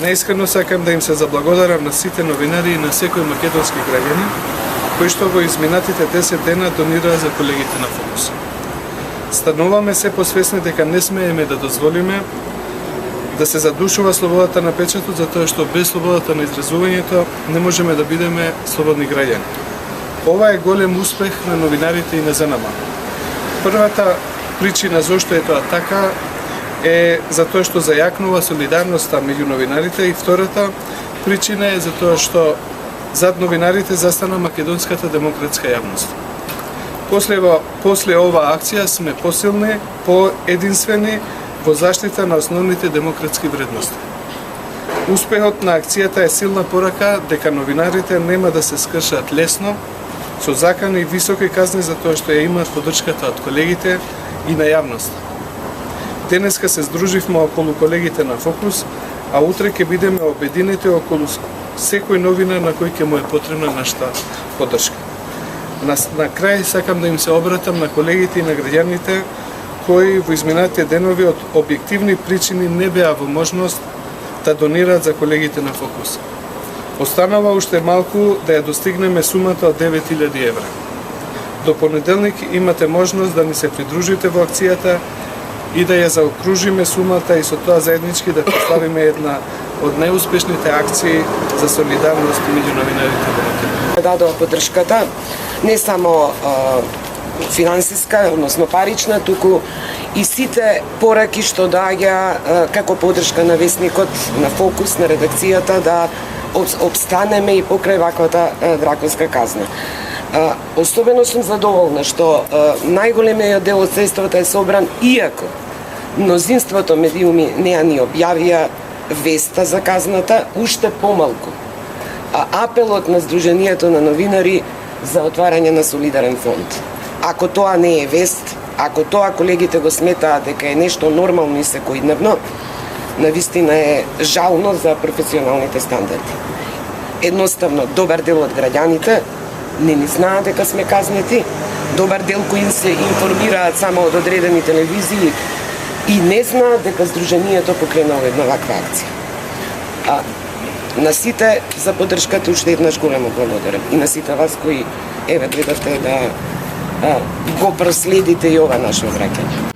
Наискрено сакам да им се заблагодарам на сите новинари и на секој македонски граѓанин кои што во изминатите 10 дена донираа за колегите на Фокус. Стануваме се посвесни дека не смееме да дозволиме да се задушува слободата на печатот, затоа што без слободата на изразувањето не можеме да бидеме слободни граѓани. Ова е голем успех на новинарите и на ЗНМ. Првата причина зошто е тоа така е затоа што зајакнува солидарноста меѓу новинарите и втората причина е затоа што зад новинарите застана македонската демократска јавност. После оваа акција сме посилни, поединствени во заштита на основните демократски вредности. Успехот на акцијата е силна порака дека новинарите нема да се скршат лесно, со закани и високи казни за тоа што ја имаат поддршката од колегите и на јавност. Денеска се здруживме околу колегите на Фокус, а утре ќе бидеме обединети околу секој новинар на кој ќе му е потребна нашата поддршка. На крај сакам да им се обратам на колегите и на граѓаните кои во изминатите денови од објективни причини не беа во можност да донираат за колегите на Фокус. Останава уште малку да ја достигнеме сумата од 9000 евра. До понеделник имате можност да ни се придружите во акцијата и да ја заокружиме сумата и со тоа заеднички да прославиме една од најуспешните акции за солидарност меѓу новинарите во Македонија. Дадоа поддршката не само финансиска, односно парична, туку и сите пораки што доаѓа како поддршка на весникот, на Фокус, на редакцијата да обстанеме и покрај ваквата драконска казна. Особено сум задоволна што најголемиот дел од средствата е собран, иако мнозинството медиуми не ни објавија веста за казната, уште помалку. Апелот на Сдруженијето на новинари за отварање на солидарен фонд. Ако тоа не е вест, ако тоа колегите го сметаат дека е нешто нормално и секојдневно, навистина е жално за професионалните стандарди. Едноставно, добар дел од граѓаните не ни знаат дека сме казнети, добар дел кои се информираат само од одредени телевизии и не знаат дека Сдруженијето покренало една ваква акција. На сите за поддршката уште еднаш големо благодарам и на сите вас кои гледате да го проследите и ова наше враќање.